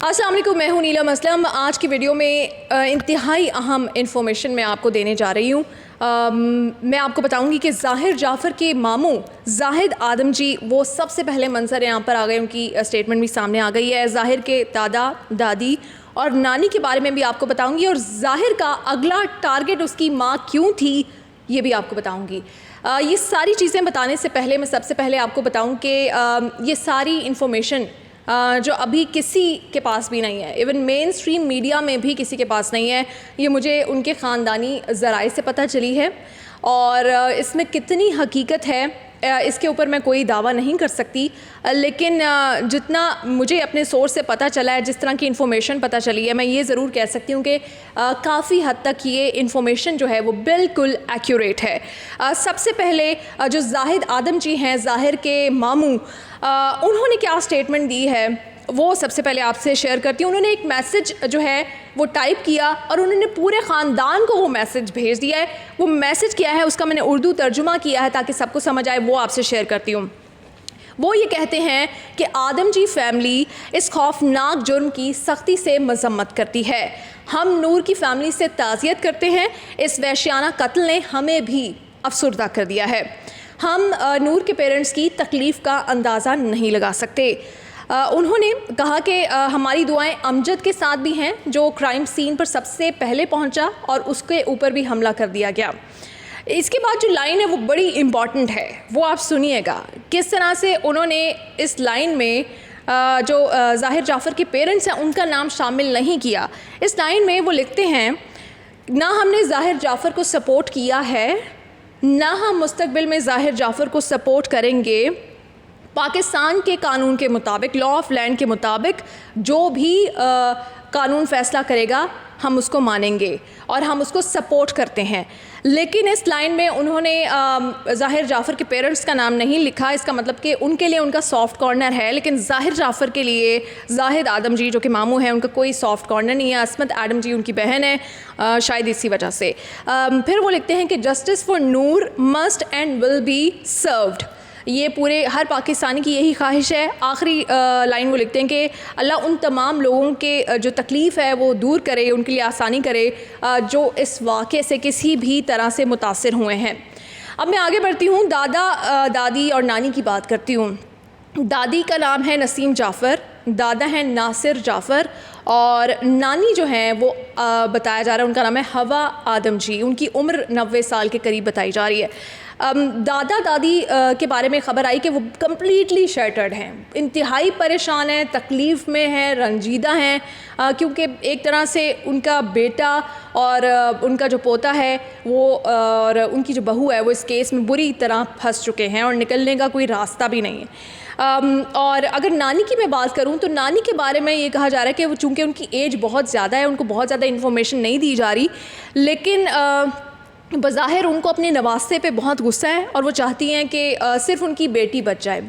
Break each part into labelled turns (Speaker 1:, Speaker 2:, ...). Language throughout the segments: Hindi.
Speaker 1: अस्सलाम वालेकुम, मैं हूं नीलम असलम। आज की वीडियो में इंतहाई अहम इंफॉर्मेशन मैं आपको देने जा रही हूँ। मैं आपको बताऊंगी कि ज़ाहिर जाफ़र के मामू जाहिद आदम जी वो सबसे पहले मंजर यहाँ पर आ गए, उनकी स्टेटमेंट भी सामने आ गई है। ज़ाहिर के दादा दादी और नानी के बारे में भी आपको बताऊंगी, और ज़ाहिर का अगला टारगेट उसकी माँ क्यों थी ये भी आपको बताऊंगी। ये सारी चीज़ें बताने से पहले मैं सबसे पहले आपको बताऊं कि ये सारी इन्फॉर्मेशन जो अभी किसी के पास भी नहीं है, इवन मेन स्ट्रीम मीडिया में भी किसी के पास नहीं है, ये मुझे उनके ख़ानदानी ज़राए से पता चली है। और इसमें कितनी हकीकत है इसके ऊपर मैं कोई दावा नहीं कर सकती, लेकिन जितना मुझे अपने सोर्स से पता चला है, जिस तरह की इन्फॉर्मेशन पता चली है, मैं ये ज़रूर कह सकती हूँ कि काफ़ी हद तक ये इन्फॉर्मेशन जो है वो बिल्कुल एक्यूरेट है। सबसे पहले जो जाहिद आदम जी हैं, ज़ाहिर के मामू, उन्होंने क्या स्टेटमेंट दी है वो सबसे पहले आपसे शेयर करती हूँ। उन्होंने एक मैसेज जो है वो टाइप किया और उन्होंने पूरे ख़ानदान को वो मैसेज भेज दिया है। वो मैसेज क्या है उसका मैंने उर्दू तर्जुमा किया है ताकि सबको समझ आए, वो आपसे शेयर करती हूँ। वो ये कहते हैं कि आदम जी फैमिली इस खौफनाक जुर्म की सख्ती से मजम्मत करती है। हम नूर की फैमिली से ताज़ियत करते हैं। इस वहशियाना कत्ल ने हमें भी अफसरदा कर दिया है। हम नूर के पेरेंट्स की तकलीफ़ का अंदाज़ा नहीं लगा सकते। उन्होंने कहा कि हमारी दुआएं अमजद के साथ भी हैं, जो क्राइम सीन पर सबसे पहले पहुंचा और उसके ऊपर भी हमला कर दिया गया। इसके बाद जो लाइन है वो बड़ी इम्पॉर्टेंट है, वो आप सुनिएगा किस तरह से उन्होंने इस लाइन में जो ज़ाहिर जाफ़र के पेरेंट्स हैं उनका नाम शामिल नहीं किया। इस लाइन में वो लिखते हैं, ना हमने ज़ाहिर जाफ़र को सपोर्ट किया है, ना हम मुस्तकबिल में ज़ाहिर जाफ़र को सपोर्ट करेंगे। पाकिस्तान के कानून के मुताबिक, लॉ ऑफ लैंड के मुताबिक जो भी कानून फ़ैसला करेगा हम उसको मानेंगे और हम उसको सपोर्ट करते हैं। लेकिन इस लाइन में उन्होंने ज़ाहिर जाफ़र के पेरेंट्स का नाम नहीं लिखा। इसका मतलब कि उनके लिए उनका सॉफ़्ट कॉर्नर है, लेकिन ज़ाहिर जाफ़र के लिए जाहिद आदम जी जो कि मामू हैं उनका कोई सॉफ़्ट कॉर्नर नहीं है। असमत आदम जी उनकी बहन है, शायद इसी वजह से। फिर वो लिखते हैं कि justice for Noor must and will be served. ये पूरे हर पाकिस्तानी की यही ख्वाहिश है। आखिरी लाइन वो लिखते हैं कि अल्लाह उन तमाम लोगों के जो तकलीफ़ है वो दूर करे, उनके लिए आसानी करे जो इस वाक़े से किसी भी तरह से मुतासिर हुए हैं। अब मैं आगे बढ़ती हूँ, दादा दादी और नानी की बात करती हूँ। दादी का नाम है नसीम जाफ़र, दादा हैं नासिर जाफ़र, और नानी जो हैं वो बताया जा रहा है उनका नाम है हवा आदम जी। उनकी उम्र 90 साल के करीब बताई जा रही है। दादा दादी के बारे में ख़बर आई कि वो कम्प्लीटली शैटर्ड हैं, इंतहाई परेशान हैं, तकलीफ़ में हैं, रंजीदा हैं, क्योंकि एक तरह से उनका बेटा और उनका जो पोता है वो और उनकी जो बहू है वो इस केस में बुरी तरह फंस चुके हैं और निकलने का कोई रास्ता भी नहीं है। और अगर नानी की मैं बात करूं तो नानी के बारे में ये कहा जा रहा है कि वो चूँकि उनकी एज बहुत ज़्यादा है, उनको बहुत ज़्यादा इन्फॉर्मेशन नहीं दी जा रही, लेकिन बज़ाहिर उनको अपने नवासे पे बहुत गुस्सा है और वो चाहती हैं कि सिर्फ़ उनकी बेटी बच जाए।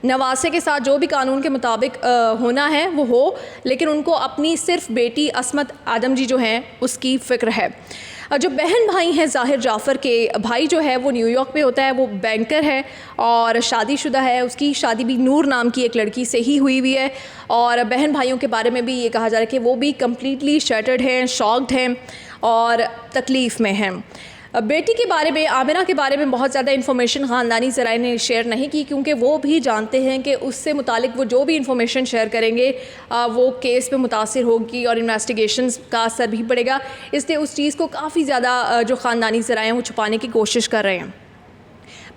Speaker 1: नवासे के साथ जो भी कानून के मुताबिक होना है वो हो, लेकिन उनको अपनी सिर्फ़ बेटी असमत आदम जी जो हैं उसकी फ़िक्र है। जो बहन भाई हैं ज़ाहिर जाफ़र के, भाई जो है वो न्यूयॉर्क में होता है, वो बैंकर है और शादीशुदा है। उसकी शादी भी नूर नाम की एक लड़की से ही हुई है। और बहन भाइयों के बारे में भी ये कहा जा रहा है कि वो भी कम्प्लीटली शैटर्ड हैं, शॉक्ड हैं और तकलीफ़ में हैं। बेटी के बारे में, आमिना के बारे में बहुत ज़्यादा इन्फॉर्मेशन ख़ानदानी ज़राए ने शेयर नहीं की, क्योंकि वो भी जानते हैं कि उससे मुतालिक वो जो भी इन्फॉर्मेशन शेयर करेंगे वो केस पे मुतासिर होगी और इन्वेस्टिगेशंस का असर भी पड़ेगा। इसलिए उस चीज़ को काफ़ी ज़्यादा जो ख़ानदानी ज़राए हैं वो छुपाने की कोशिश कर रहे हैं।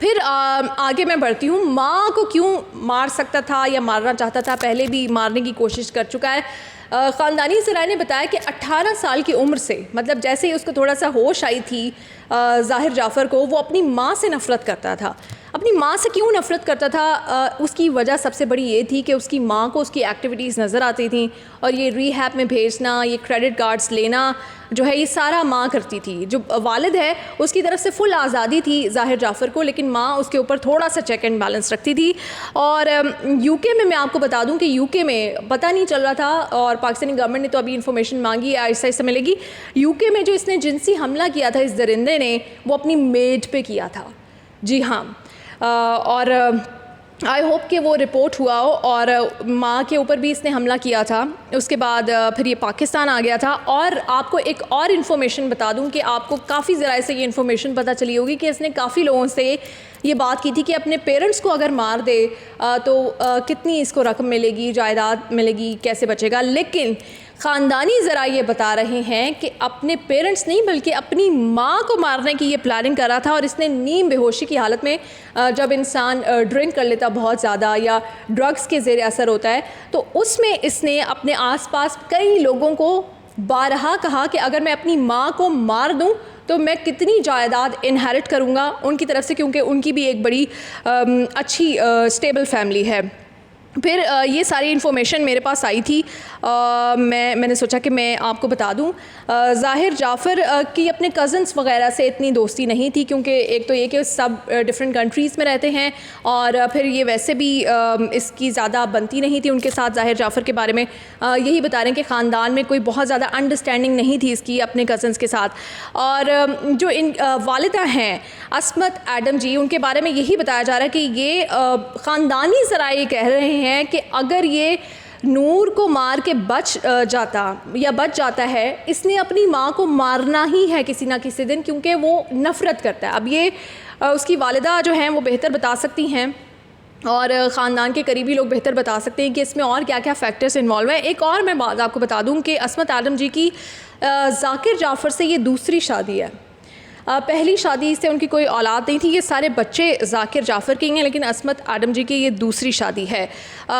Speaker 1: फिर आगे मैं बढ़ती हूँ, माँ को क्यों मार सकता था या मारना चाहता था, पहले भी मारने की कोशिश कर चुका है। ख़ानदानी ज़राए ने बताया कि 18 साल की उम्र से, मतलब जैसे ही उसको थोड़ा सा होश आई थी ज़ाहिर जाफ़र को, वो अपनी माँ से नफ़रत करता था। अपनी माँ से क्यों नफ़रत करता था? उसकी वजह सबसे बड़ी ये थी कि उसकी माँ को उसकी एक्टिविटीज़ नज़र आती थी और ये रिहैब में भेजना, ये क्रेडिट कार्ड्स लेना जो है ये सारा माँ करती थी। जो वालिद है उसकी तरफ से फुल आज़ादी थी ज़ाहिर जाफ़र को, लेकिन माँ उसके ऊपर थोड़ा सा चेक एंड बैलेंस रखती थी। और यूके में मैं आपको बता दूं कि यूके में पता नहीं चल रहा था और पाकिस्तानी गवर्नमेंट ने तो अभी इन्फॉर्मेशन मांगी है, आहिस्ता आहिस्ता मिलेगी। यूके में जो इसने जिनसी हमला किया था इस दरिंदे ने, वो अपनी मेड पे किया था। जी हाँ। और आई होप कि वो रिपोर्ट हुआ हो और माँ के ऊपर भी इसने हमला किया था। उसके बाद फिर ये पाकिस्तान आ गया था। और आपको एक और इन्फॉर्मेशन बता दूं कि आपको काफ़ी ज़राए से ये इन्फॉर्मेशन पता चली होगी कि इसने काफ़ी लोगों से ये बात की थी कि अपने पेरेंट्स को अगर मार दे तो कितनी इसको रकम मिलेगी, जायदाद मिलेगी, कैसे बचेगा। लेकिन ख़ानदानी ज़रा ये बता रहे हैं कि अपने पेरेंट्स नहीं बल्कि अपनी माँ को मारने की ये प्लानिंग कर रहा था। और इसने नीम बेहोशी की हालत में, जब इंसान ड्रिंक कर लेता बहुत ज़्यादा या ड्रग्स के ज़ेर असर होता है, तो उसमें इसने अपने आसपास कई लोगों को बारहा कहा कि अगर मैं अपनी माँ को मार दूँ तो मैं कितनी जायदाद इनहेरिट करूँगा उनकी तरफ से, क्योंकि उनकी भी एक बड़ी अच्छी स्टेबल फैमिली है। फिर ये सारी इन्फॉर्मेशन मेरे पास आई थी। मैंने सोचा कि मैं आपको बता दूं। ज़ाहिर जाफ़र की अपने कज़न्स वग़ैरह से इतनी दोस्ती नहीं थी, क्योंकि एक तो ये कि सब डिफरेंट कंट्रीज़ में रहते हैं और फिर ये वैसे भी इसकी ज़्यादा बनती नहीं थी उनके साथ। ज़ाहिर जाफ़र के बारे में यही बता रहे हैं कि ख़ानदान में कोई बहुत ज़्यादा अंडरस्टैंडिंग नहीं थी इसकी अपने कज़न्स के साथ। और जो इन वालिदा हैं अस्मत आदम जी, उनके बारे में यही बताया जा रहा है कि ये ख़ानदानी ज़राए कह रहे हैं कि अगर ये नूर को मार के बच जाता है, इसने अपनी माँ को मारना ही है किसी ना किसी दिन, क्योंकि वो नफ़रत करता है। अब ये उसकी वालिदा जो हैं वो बेहतर बता सकती हैं और ख़ानदान के करीबी लोग बेहतर बता सकते हैं कि इसमें और क्या क्या फ़ैक्टर्स इन्वॉल्व हैं। एक और मैं बात आपको बता दूं कि अस्मत आदम जी की ज़ाकिर जाफ़र से ये दूसरी शादी है। पहली शादी से उनकी कोई औलाद नहीं थी। ये सारे बच्चे ज़ाकिर जाफ़र के हैं, लेकिन अस्मत आदम जी की ये दूसरी शादी है।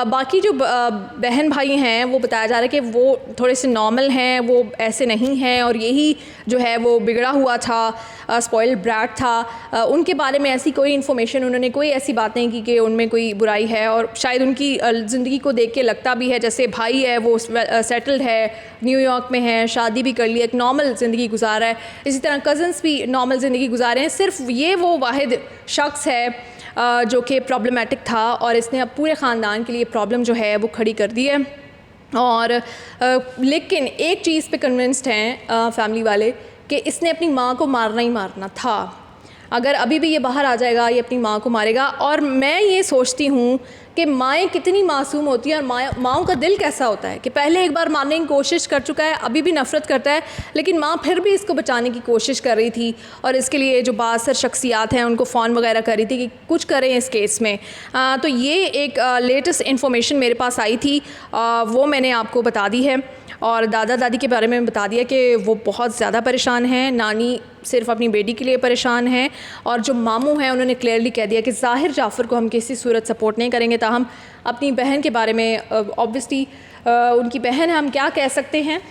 Speaker 1: बाकी जो बहन भाई हैं वो बताया जा रहा है कि वो थोड़े से नॉर्मल हैं, वो ऐसे नहीं हैं और यही जो है वो बिगड़ा हुआ था, स्पॉइल्ड ब्रैट था। उनके बारे में ऐसी कोई इन्फॉर्मेशन, उन्होंने कोई ऐसी बात नहीं की कि उनमें कोई बुराई है। और शायद उनकी ज़िंदगी को देख के लगता भी है, जैसे भाई है वो सेटल्ड है, न्यूयॉर्क में है, शादी भी कर ली, एक नॉर्मल ज़िंदगी गुजार है। इसी तरह कज़न्स भी नॉर्मल ज़िंदगी गुजारे हैं। सिर्फ ये वो वाहिद शख्स है जो कि प्रॉब्लमेटिक था और इसने अब पूरे ख़ानदान के लिए प्रॉब्लम जो है वो खड़ी कर दी है। और लेकिन एक चीज़ पे कन्विंस्ड हैं फैमिली वाले कि इसने अपनी माँ को मारना ही मारना था। अगर अभी भी ये बाहर आ जाएगा ये अपनी माँ को मारेगा। और मैं ये सोचती हूँ कि माएँ कितनी मासूम होती हैं और माँओं का दिल कैसा होता है कि पहले एक बार मारने की कोशिश कर चुका है, अभी भी नफ़रत करता है, लेकिन माँ फिर भी इसको बचाने की कोशिश कर रही थी। और इसके लिए जो बासर शख्सियात हैं उनको फ़ोन वगैरह कर रही थी कि कुछ करें इस केस में। तो ये एक लेटेस्ट इन्फॉर्मेशन मेरे पास आई थी, वो मैंने आपको बता दी है। और दादा दादी के बारे में बता दिया कि वो बहुत ज़्यादा परेशान हैं, नानी सिर्फ अपनी बेटी के लिए परेशान हैं। और जो मामू हैं उन्होंने क्लियरली कह दिया कि ज़ाहिर जाफ़र को हम किसी सूरत सपोर्ट नहीं करेंगे। ताहम अपनी बहन के बारे में ऑब्वियसली उनकी बहन है, हम क्या कह सकते हैं।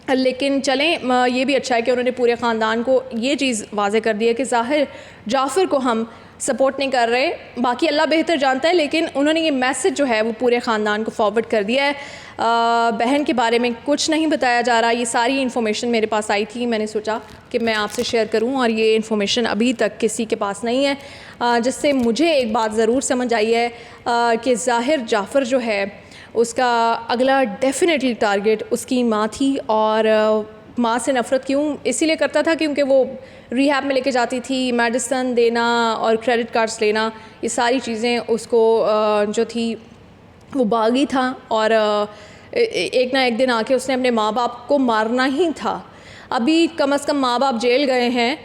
Speaker 1: लेकिन चलें, ये भी अच्छा है कि उन्होंने पूरे ख़ानदान को ये चीज़ वाज़े कर दी है कि ज़ाहिर जाफ़र को हम सपोर्ट नहीं कर रहे, बाकी अल्लाह बेहतर जानता है। लेकिन उन्होंने ये मैसेज जो है वो पूरे ख़ानदान को फॉरवर्ड कर दिया है। बहन के बारे में कुछ नहीं बताया जा रहा। ये सारी इन्फॉर्मेशन मेरे पास आई थी, मैंने सोचा कि मैं आपसे शेयर करूं और ये इन्फॉर्मेशन अभी तक किसी के पास नहीं है, जिससे मुझे एक बात ज़रूर समझ आई है कि ज़ाहिर जाफ़र जो है उसका अगला डेफिनेटली टारगेट उसकी माँ थी। और माँ से नफ़रत क्यों इसीलिए करता था क्योंकि वो रिहैब में लेके जाती थी, मेडिसिन देना और क्रेडिट कार्ड्स लेना, ये सारी चीज़ें उसको जो थी वो बागी था। और एक ना एक दिन आके उसने अपने माँ बाप को मारना ही था। अभी कम से कम माँ बाप जेल गए हैं,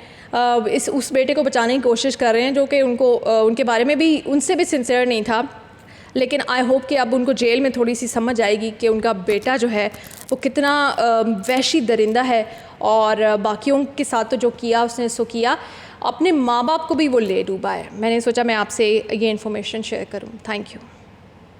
Speaker 1: उस बेटे को बचाने की कोशिश कर रहे हैं जो कि उनके बारे में भी उनसे भी सिंसियर नहीं था। लेकिन आई होप कि अब उनको जेल में थोड़ी सी समझ आएगी कि उनका बेटा जो है वो कितना वहशी दरिंदा है और बाकियों के साथ तो जो किया उसने सो किया, अपने माँ बाप को भी वो ले डूबा है। मैंने सोचा मैं आपसे ये इन्फॉर्मेशन शेयर करूँ। Thank you.